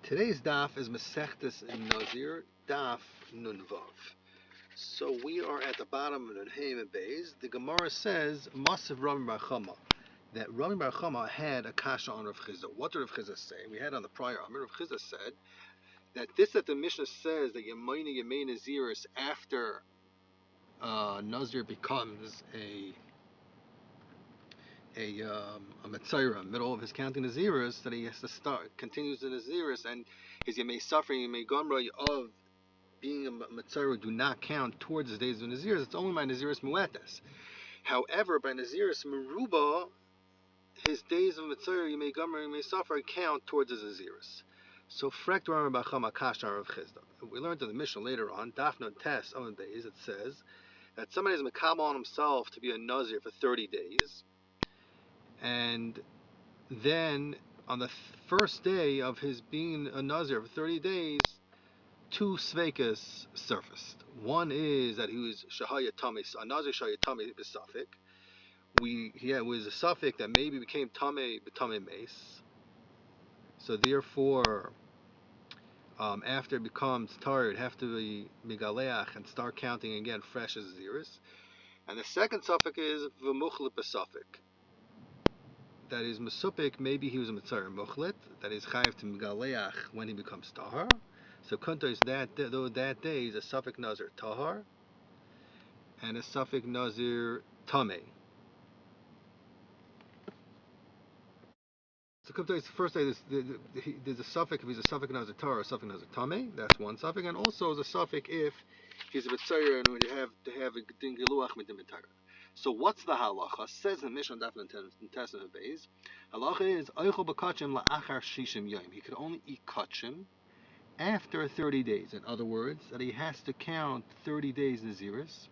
Today's daf is Masechtes Nazir, daf Nunvav. So we are at the bottom of Nunheim and Beis. The Gemara says, Masav Rami Bar Chama, that Rami Bar Chama had a kasha on Rav Chizda. What did Rav Chizda say? We had on the prior Amir, Rav Chizda said that the Mishnah says that Yemay Naziris after Nazir becomes a Metzira, middle of his counting Naziris, that he has to continues the Naziris, and his Yemei suffering, Yemei Gomra of being a Metzira do not count towards his days of Naziris. It's only by Naziris Muetas. However, by Naziris Meruba, his days of Metzira, Yemei Gomra, Yemei Suffer count towards his Naziris. So, Frekt Rambam Bacham Akashar of Chizda. We learned in the Mishnah later on, Dafna Tes on days, it says that somebody is Makabal on himself to be a Nazir for 30 days. And then on the first day of his being a Nazir for 30 days, two sveikas surfaced. One is that he was Shahaya Tami, a Nazir Shahaya Tami B'Safik. It was a Safik that maybe became Tame B'Tame Mace. So therefore, after it becomes Tar, it'd have to be Migaleach and start counting again fresh as Aziris. And the second Safik is V'Muchlet B'Safik. That is Mesupik, maybe he was a Mitzar Muchlet, that is Chayiv to Megaleach when he becomes Tahar. So Kunta is that day is a Suffolk Nazir Tahar and a Suffolk Nazir Tameh. So Kunta is the first day there's a Suffolk if he's a Suffolk Nazir Tahar or a Suffolk Nazir Tameh, that's one Suffolk, and also is a Suffolk if he's a Mitzar and would have to have a Din Giluach Midim Mitzar. So what's the halacha? Says the Mishnah Daf Intestinal Beis. Halacha is Eichel b'kachim la'achar shishim yom. He could only eat kachim after 30 days. In other words, that he has to count 30 days Naziris,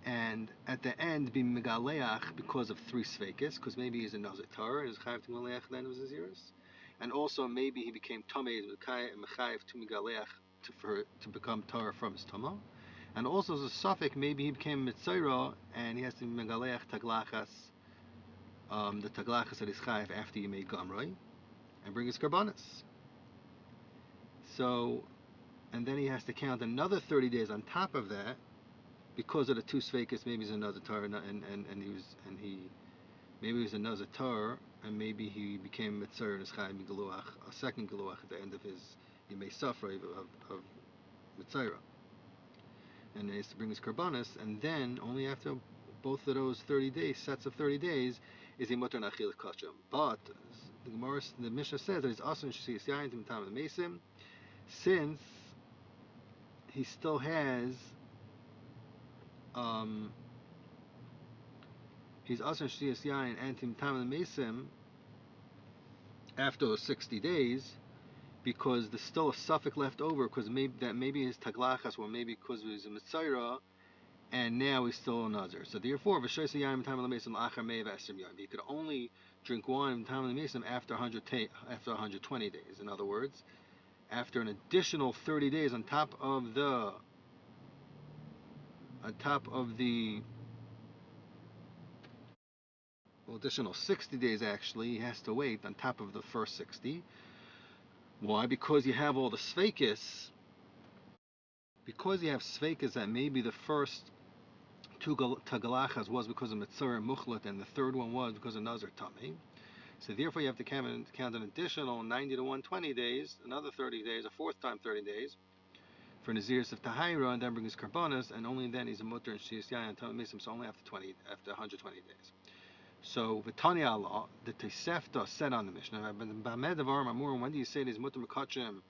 and at the end be megaleach because of three sveikis, because maybe he's a nazir tar and is chayav to megaleach then of Naziris, and also maybe he became tamei and mechayav to megaleach to become tar from his tama. And also as a suffix, maybe he became Mitzayra and he has to megaleach taglachas, the taglachas that is chayiv after he made gamroi, and bring his karbanis. So, and then he has to count another 30 days on top of that, because of the two sveikas. Maybe he's another tar, maybe he's another tar, and maybe he became Mitzayra and is chayiv migaluach, a second galuach at the end of his yemei safra of Mitzayra. And he has to bring his karbanis, and then only after both of those 30 days, sets of 30 days, is he mutter nachil kachim. But the Mishnah says that he's asan shisi yayin to mitam the mesim, since he still has he's asan shisi yayin and to mitam the mesim after those 60 days, because there's still a suffix left over, because maybe his taglachas, or maybe because he was a mitzayra, and now he's still a nazir. So therefore, he could only drink wine after 120 days. In other words, after an additional 30 days on top of the additional 60 days actually, he has to wait on top of the first 60. Why? Because you have all the sveikis. Because you have sveikis that maybe the first two tagalachas was because of Mitzvah Muchlet, and the third one was because of Nazir Tameh. So therefore you have to count an additional 90 to 120 days, another 30 days, a fourth time 30 days, for Naziris of Tahira, and then bring his Karbonis, and only then he's a Mutter and Shis Yayin and Tameh Misim, so only after 120 days. So V'Tanya Allah, the Tosefta said on the Mishnah, when do you say he's Mutter Mekachim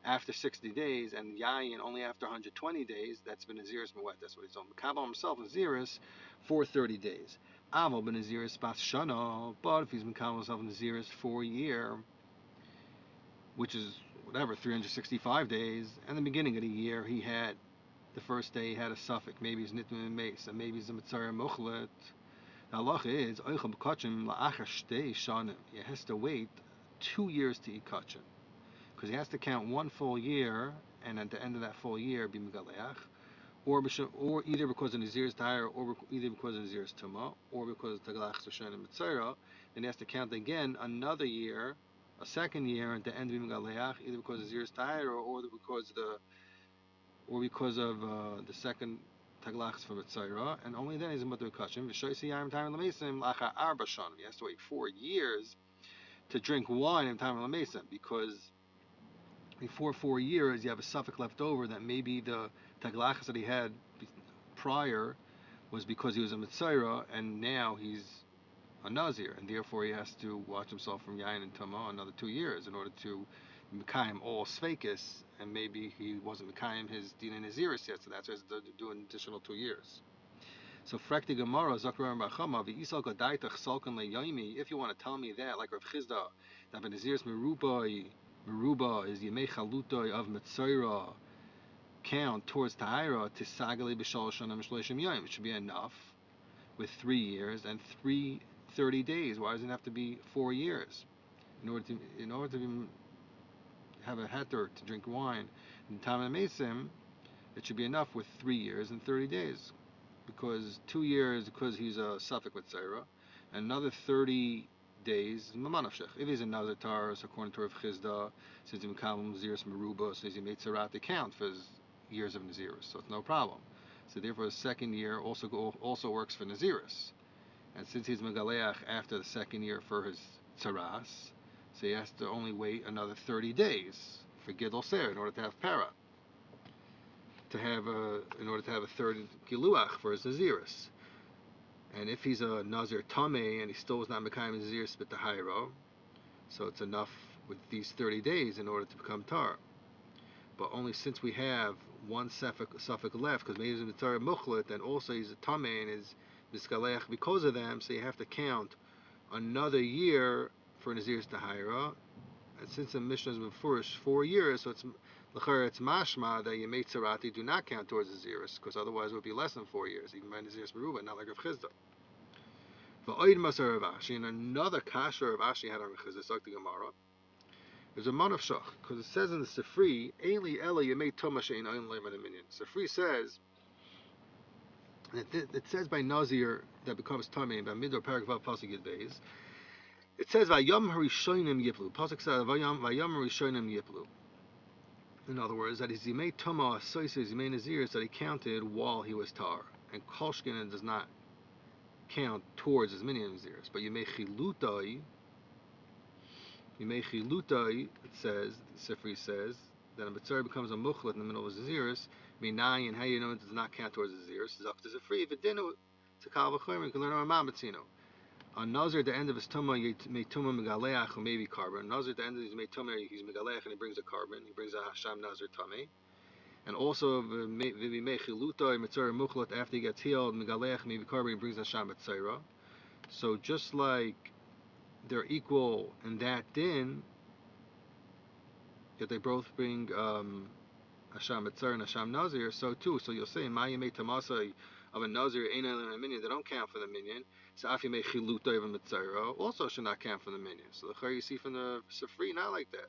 after 60 days, and Yayin only after 120 days? That's been Naziris Mewet. That's what he's on. Kabbalah himself, Naziris, for 30 days. Aval ben Naziris Bas Shana, but if he's been Kabbalah himself Naziris for a year, which is whatever, 365 days, and the beginning of the year, he had, the first day he had a suffix, maybe he's Nitman and Mace, and maybe he's a Mitzvah Muchlet. The halacha is, Oichel B'Kachim La'achar Shtei Shanim. He has to wait 2 years to eat Kachim, because he has to count one full year, and at the end of that full year be Megaleach, or either because of Nazir's Tahir, or either because of Nazir's Tumah, or because of Taglach Soshan and Mitzayra, then he has to count again another year a second year and to end Migaleach, either because of Zir's Tahira or because of the second Taglachs for Mitzayra, and only then is a Mutter Kashim. V'shoisi Yam Time Lamesim Lacha Arba Shanim. He has to wait 4 years to drink wine in Time Lamesim, because before 4 years you have a suffix left over that maybe the Taglachs that he had prior was because he was a Mitzayra, and now he's a nazir, and therefore he has to watch himself from Yain and Tama another 2 years in order to Mekayim all Sveikis, and maybe he wasn't Mekayim his Din and Naziris yet, so that's why he's doing an additional 2 years. So Frekti Gemara, Zakrar Bachama, V'isal Gadaitach Salkan Le'yoimi, if you want to tell me that, like Rav Chizda, that Ben Naziris Meruba is Yemei Chalutoi of Metzora, count towards Tahira, Tisagale B'shal Shana Mishloishim Yom, it should be enough with 3 years and 30 days. Why does it have to be 4 years? In order to have a heter to drink wine in Tam Mesim, it should be enough with 3 years and 30 days. Because 2 years, because he's a suffix with Sarah, and another 30 days is Mamanavshech. If he's a Nazir Taurus, according to Rav Chizda, since he Mekalim Naziris Meruba, so he made Sarat, they count for his years of Naziris, so it's no problem. So therefore, the second year also works for Naziris. And since he's Megaleach after the second year for his Tzaras, so he has to only wait another 30 days for Gidol Ser in order to have Para. In order to have a third Giluach for his Naziris. And if he's a Nazir Tameh and he still was not Mekayim Naziris but the Hayro, so it's enough with these 30 days in order to become Tar. But only since we have one suffix left, because maybe he's a Tar Mukhlit, and also he's a Tameh and is Miskaleach because of them, so you have to count another year for Naziris Tahira. And since the Mishnah is before 4 years, so it's mashma that Yemei Tzarati do not count towards Naziris, because otherwise it would be less than 4 years, even by Naziris Meruba, not like Rav Chizda. V'oid Masar Rav Ashi, and another kasha Rav Ashi had on Rav Chizda, Sakti Gemara. There's a man of shach, because it says in the Sifri, Eili Ela Yemei Toma Shein Ayin Leim Minyan. Sifri says, it says by Nazir that becomes Tamei, by Midor Parak Vav Pasuk Yud Beis. It says Vayam Harishonim Yiplu. Pasuk says Vayam Harishonim Yiplu. In other words, that his Yimei Tama Soises Yimei Naziris that he counted while he was Tar, and Kolshkin does not count towards his many Naziris. But Yimei Chilutai, it says, Sifri says, that a Mitzvah becomes a Mukhlat in the middle of his Naziris. Minai and how you know it does not count towards his Naziris. It's up to Sifri. If it didn't, to Kal V'chomer, you can learn on Mamatzino. A Nazir at the end of his Tumah, may Tumah Megaleach, or maybe carbon. Nazir at the end of his Tumah, he's Megaleach and he brings a carbon. He brings a Hasham Nazir Tameh. And also, V'mei Chiluta, Mitzvah Mukhlat, after he gets healed, Megaleach, maybe carbon, he brings Hasham Mitzvah. So just like they're equal in that din, that they both bring Hasham Mitzvah and Hasham Nazir, so too. So you'll say, Ma Yemei Tamasai of a Nazir, Ein Elim Minyan, they don't count for the Minyan. So Af Yemei Chiluta of a Mitzvah also should not count for the Minyan. So the Chayr you see from the Sifri, not like that.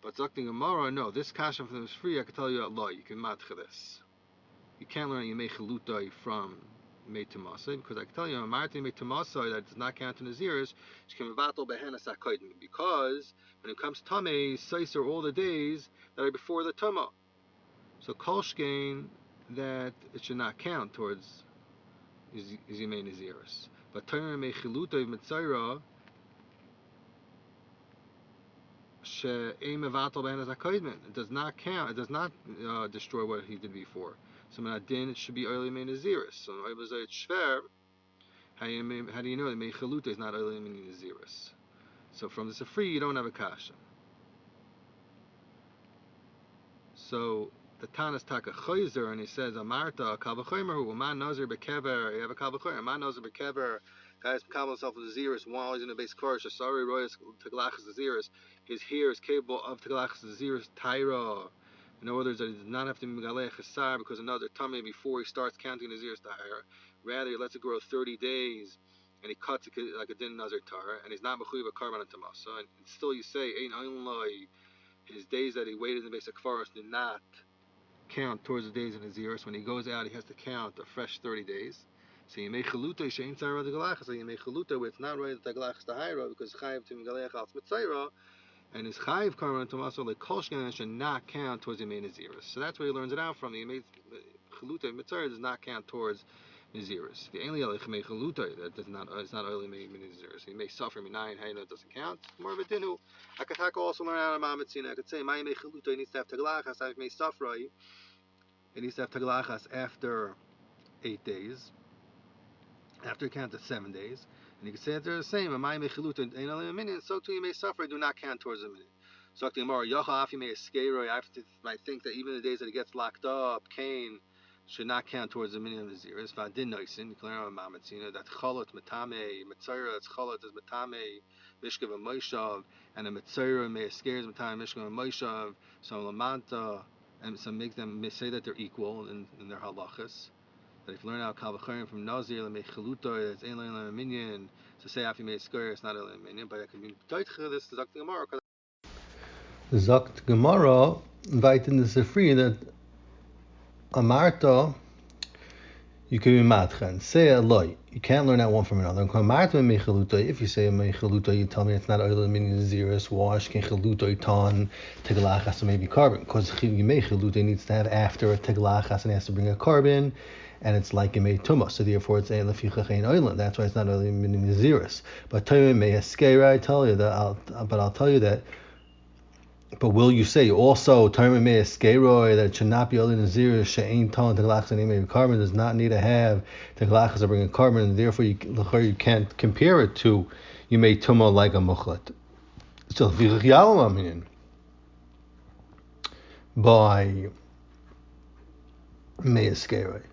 But Zakti Gemara, no, this Kasha from the Sifri, I can tell you Allah, you can matcha this. You can't learn Yemei Chiluta from Yemei Tamasai, because I can tell you, Amarti Yemei Tamasai, that does not count in Naziris, she can Mevatel Behenas HaKodim, because when it comes to Tameh, Sais are all the days that are before the Tumah. So Kolshkein, that it should not count towards his Yemei Naziris. But Tamer Yemei Chiluta Mitzayra, it does not count. It does not destroy what he did before. So Din, it should be early Yemei Naziris. So it's Shver. How do you know that Yemei Chiluta is not early Yemei Naziris? So from the Sifri, you don't have a kasha. So the Tanas Taka Chayzer, and he says, Amarta, Kalvachomer, Uman Nazir Bekever, you have a Kalvachomer, Man Nazir Bekever, guys become himself with Naziris while he's in the base course, sorry, Royas Taglachas Naziris, his hair is capable of Taglachas Naziris Taira. In other words, that he does not have to be Megalech Chesar because another Tameh before he starts counting Naziris Taira. Rather, he lets it grow 30 days, and he cuts it like a Din Nazir Tar, and he's not Mechuyev a Karban and Tamasa, and still you say, Ein Ayin his days that he waited in the base of Kfaros did not count towards the days in Naziris. When he goes out, he has to count a fresh 30 days. So you make chaluta shein tzara de galachas. So you make chaluta where it's not right the galachas to hayra because chayiv to megaleach al mitzayra, and his chayiv karma to maso like kol shkan should not count towards the main nazirus. So that's where he learns it out from. The chaluta mitzayra does not count towards nazirus. The only like make chaluta that does not it's not early made nazirus. He may suffer minayin hayna doesn't count. More of a dinu. I could also learn out of Mamatzina. I could say my make chaluta needs to have taglachas. I may suffer. It needs to have taglachas after 8 days. After you count to 7 days, and you can say that they're the same. So too you may suffer, do not count towards a minute. So tomorrow, Yachav, you may escape. I might think that even the days that he gets locked up, Cain should not count towards the minute of the zeros. Vadin noisin, you can learn on Mamatzina that cholot matame, mitzayra, it's cholot is matame, mishkav and moishav, and a mitzayra may escape matame, mishkav and moishav. So lamanta, and some make them say that they're equal in their halachas. That if you learn out kalvacharim from nazir, make chaluta, it's ein lein minyan. So say after you made square, it's not a minyan, but it can be deutsche. This is Zakt Gemara. Zakt Gemara invited the Sefri that Amarta you can be matchen. Say a loy. You can't learn that one from another. If you say mechaluta, you tell me it's not oil minyan zirus. Wash can chaluta ton teglachas maybe carbon because mechaluta needs to have after a teglachas and has to bring a carbon. And it's like a tuma, so therefore it's a lefichach ein oilan. That's why it's not really minyan zirus. But Torah may escape. I tell you that. I'll tell you that. But will you say also Torah may escape that it should not be oilan zirus she'ain ton teglachas and maybe carbon does not need to have teglachas to bring a carbon, and therefore you can't compare it to you may tuma like a muchlat. So lefichach yalam minyan by may escape.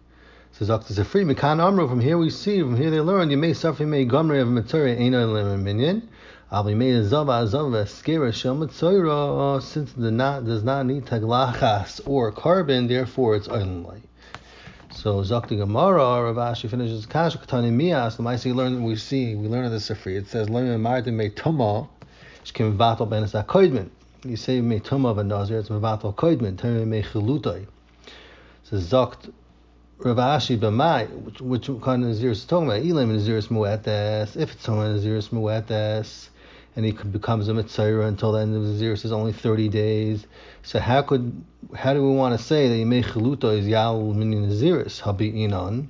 So Dr. Zafri, Mekan Amru, from here they learn, you may suffer, you may gomri of Matzori, Ein Olam Minyan, Al may Azava, Skera, Shel Matzora, since the knot does not need Taglachas or carbon, therefore it's Olam. So Dr. Gemara, Rav Ashi finishes Kash, Katani Mias, the Maisi we learn of the Zafri, it says, Learn Martin may Tuma, Shkim Vatal Ben Koidman. You say may Tuma of a Nazir, it's Vatal Koidman, Tell may Chilutai. So Zokt Rav Ashi b'mai, which kind of nazirus is talking about? Elam nazirus muetes. If it's someone nazirus muetes, and he becomes a mitzayra until the end of the nazirus is only 30 days. So how do we want to say that yemei chaluta is yal min nazirus habi inan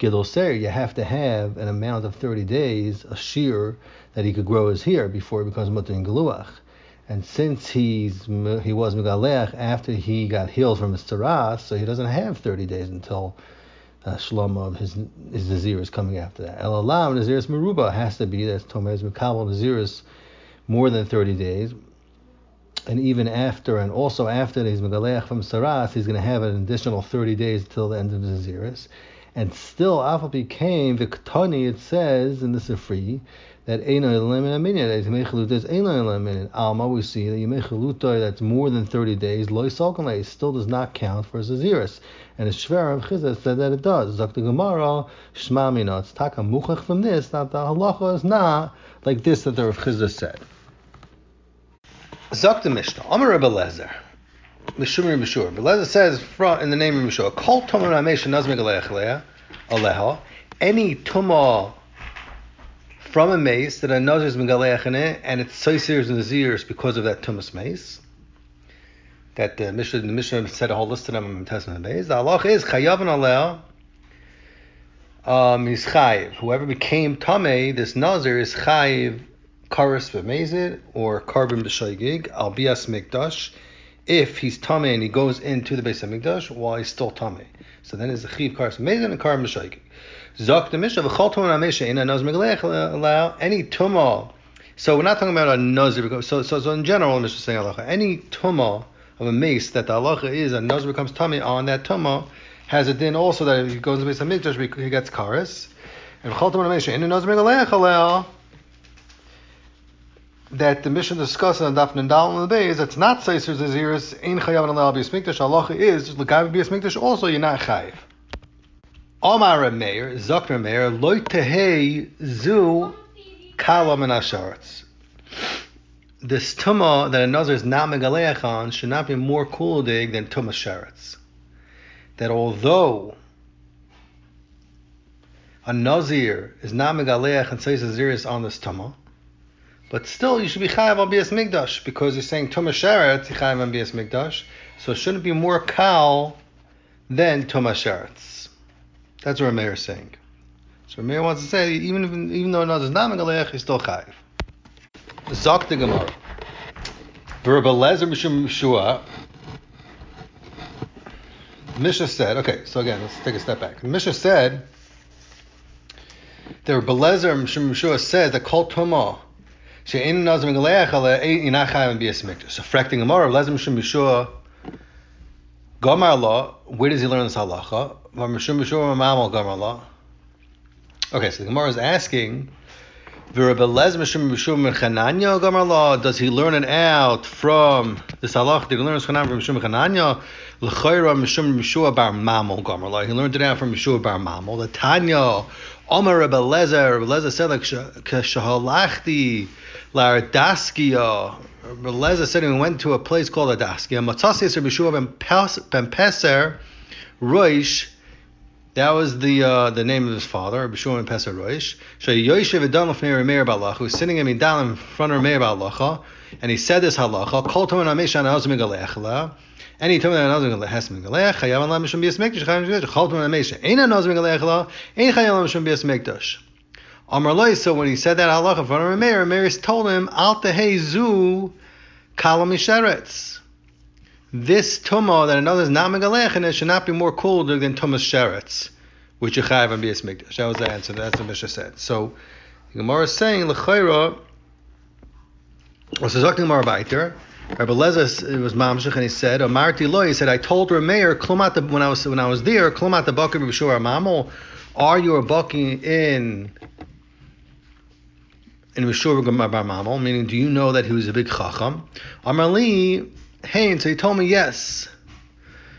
gidol ser? You have to have an amount of 30 days, a shear that he could grow his hair before he becomes mutter in geluach. And since he was Megalech after he got healed from his taras, so he doesn't have 30 days until Shlomo of his Nazir is coming after that. El Alam, Naziris Meruba has to be, that's Tomez Mekabel Naziris, more than 30 days. And even after, and also after he's Megalech from Saras, he's going to have an additional 30 days until the end of the Naziris. And still, Alpha became the Ketani, it says in the Sifri, that Eino Elam Minyan, that Yemechaluta is Eino Elam Minyan. Alma, we see that Yemechaluta that's more than 30 days, Loi Salkanai, still does not count for Zaziris. And the Shver of Chizah said that it does. Zakta Gemara, Shma Mina, it's Taka Muchach from this, that the halacha is not like this that the Rav Chizah said. Zakta Mishnah, Amar Rebbe Lezer, Mishur Mishur. Rebbe Lezer says in the name of Mishur, Kol Tomar Amesha Nazmeg Aleha, any Tumah from a mace that a nazir is megaleach in it, and it's soisirs and nazirs because of that tumas mace. That the Mishnah said a whole list of them in Testament days. The halach is chayav and aleh. He's chayiv. Whoever became tamei, this nazir is chayiv karas b'mezid or carbon b'shaygig al bias mikdash. If he's tamei and he goes into the base of mikdash while he's still tamei, so then it's a chayiv karas b'mezid and carbon b'shaygig. Zok the Mishnah, v'chol tumah amesha in a nazir megalech allow any tumah. So we're not talking about a nazir because so in general, the Mishnah is saying halacha. Any tumah of a mace that the halacha is a nazir becomes tummy on that tumah has a din also that if he goes to the base of mikdash he gets karas. And v'chol tumah amesha in a nazir megalech allow that the Mishnah discusses on Daf Nandal on the base. That's not seisur zaziris in chayav and allow b'yis mikdash. Halacha is l'gav b'yis mikdash also you're not chayiv. Omar Meir, Zokra Meir, Loi Tehei Zu Kala Min Hasharetz. This Tumah that a Nazir is not Megaleach on should not be more kuladig than Tumah Sheretz. That although a nazir is not megaleach and says naziris on this tuma, but still you should be chayav on bias migdash because you're saying tuma sheretz chayav on bias migdash, so it shouldn't be more kal than tuma sheretz. That's what Rameir is saying. So Rameir wants to say even though a nazir is not megaleach, he's still chayav. Zok the Gemara. Rabbi Lezer Mishum Yeshua. Mishnah said, okay, so again, let's take a step back. The Mishnah said that Rabbi Lezer Mishum Yeshua said that Kol Tuma she'ein nazir megaleach ale inach chayav b'yis mikdash. So frekting Gemara, Rabbi Lezer Mishum Yeshua Gamar law. Where does he learn this halacha? Mishum Yeshua Mamal Gamar law. Okay, so the Gemara is asking, does he learn it out from this halach? Did he learn it from Mishum Chananya? Mishum Yeshua bar Mamel Gomer law. He learned it out from Yeshua bar Mamel. The Tanya, Omer Rebbe Lezer said like Shahalachti Lardaskia. Rebbe Lezer said he went to a place called Ardaskia. Matzasis Rebbe Yeshua ben Peser Roish. That was the name of his father, Rabbi Shimon ben Peser Roish. Yoshev Edom l'fnei Rameir Balacha, who was sitting in Midal in front of Rameir Balacha, and he said this halacha: Kol tomen amesh an azim megalechla. Any tomen an azim megalech, chayav an mishum bias mikdash. Kol tomen amesh ein an azim megalechla, ein chayav an mishum bias mikdash. Amar Loi. So when he said that halacha in front of Rameir, Rameir told him al tehezu kalam misheretz. This tumah that another is not megalech and it should not be more cool than tumas sheretz, which you chayav and bias mikdash. That was the answer. That's what Mishnah said. So the Gemara is saying l'chayra. Was talking Gemara b'iter. Rabbi Lezer was mamshich and he said, "Amarti lo." He said, "I told Rameir klumat when I was there klumat the bakir b'shur mamol. Are you a baki in b'shur bar mamol? Meaning, do you know that he was a big chacham?" Amarli. Hey, so he told me yes.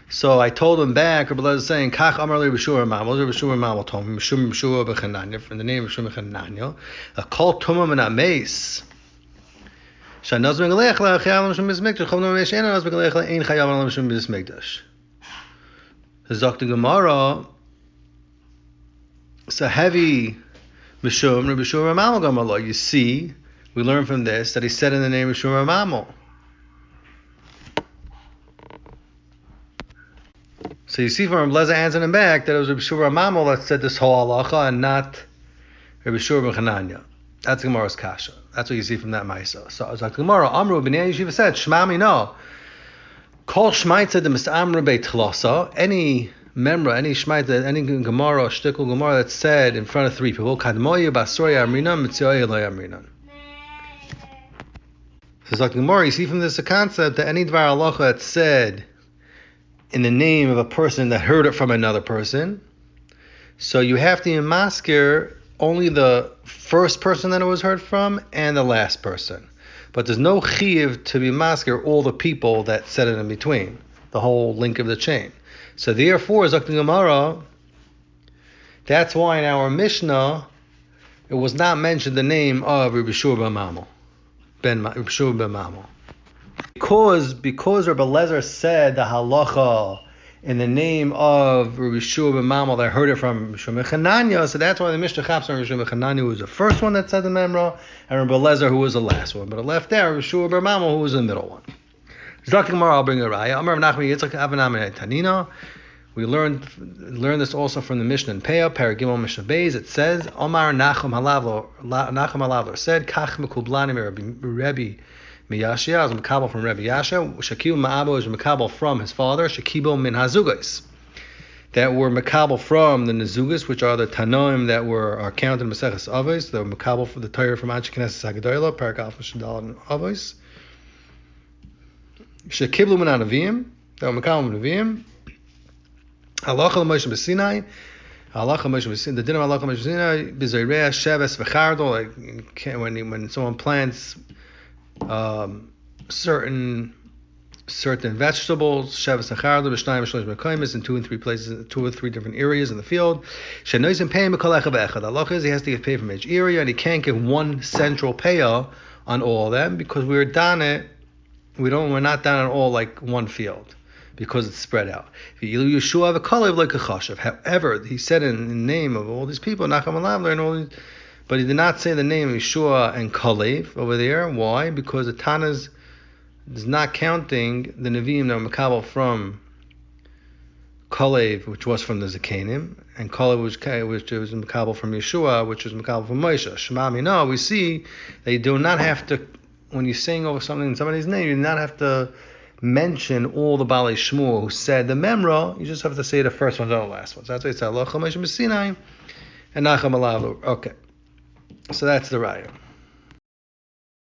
So I told him back. Rabbi Lezer is saying, "Kach Amar Li B'Shur Mamol." B'Shur Mamol told me, "B'Shur B'Chananya," from the name of B'Shur B'Chananya. A call tumah min ameis. Shanaz megalech la chayav l'mishum b'smikdash. Chav nomesh ein anaz megalech la ein chayav l'mishum b'smikdash. Zok the Gemara. So heavy Mishum Rabbi B'Shur Mamol Gamar. You see, we learn from this that he said in the name of B'Shur Mamol. So you see from Rabbi Lezer answering him back that it was Rabbi Shua Mamol that said this whole halacha and not Rabbi Shua B'Chananya. That's Gemara's kasha. That's what you see from that Maisa. So I was like, Gemara, Amru B'nei Yeshiva said, Shmami no. Kol Shmaitza de Mis'amru Beit Chlasa. Any memra, any Shmaitza, any Gemara or Shtikl Gemara that's said in front of three people, Kadmoya Basoya Amrinan, Mitzioya Lo Amrinan. So it's like Gemara, you see from this a concept that any Dvar halacha that's said in the name of a person that heard it from another person, so you have to masker only the first person that it was heard from and the last person. But there's no chiyuv to be masker all the people that said it in between, the whole link of the chain. So therefore, Zakti Gemara, that's why in our Mishnah, it was not mentioned the name of Rabbi Shua ben Mamel. Because Rabbi Lezer said the halacha in the name of Rabbi Shua ben Mamel, that heard it from Rabbi Shua ben Chananya, so that's why the Mishnah chaps on Rabbi Shua ben Chananya, who was the first one that said the memra, and Rabbi Lezer, who was the last one. But it left there Rabbi Shua ben Mamel, who was the middle one. Zok Gemara, I'll bring a raya. Amar Nachman Yitzchak Avanam Tanina. We learned this also from the Mishnah in Peah, Paragimel Mishnah Beis. It says, Omar Nachum Halavler said, Kach Mekublani Rebbe Miyashia, is Mekabel from Rebbe Yasha. Shakib Ma'abo is Mekabel from his father, Shakibo min Hazugos. That were Mekabel from the Nezugas, which are the Tanoim that are counted in Maseches Avos. The Mekabel for the Torah from Anshe Knesset Hagadolah, Parak Alpha Shadal and Avos. Shakiblu min Anavim, that were Mekabel min Anavim. Halacha l'Moshe b'Sinai. Halacha Moshe b'Sinai. The din of Halacha Moshe b'Sinai. B'Zoreah Sheves v'Chardo. Like when someone plants certain vegetables, Sheves v'Chardo b'Shnayim v'Shlosh b'Koymis, in 2 and 3 places, 2 or 3 different areas in the field. Shenoizim payim b'Kol Echad v'Echad. Halacha is he has to get paid from each area, and he can't give one central payer on all of them because we're not done at all like one field. because it's spread out. However, he said in the name of all these people, Nacham Alavler and all these, but he did not say the name of Yeshua and Kalev over there. Why? Because the Tanas is not counting the Nevi'im that were Makabel from Kalev, which was from the Zakanim, and Kalev which was Makabel from Yeshua, which was Makabel from Moshe. Shema Mina, we see they do not have to, when you're saying over something in somebody's name, you do not have to mention all the Balei Shmuel who said the Memra. You just have to say the first ones or the last ones. That's why it's Allah Chamesh Messinai and Nacham Alav. Okay, so that's the raya.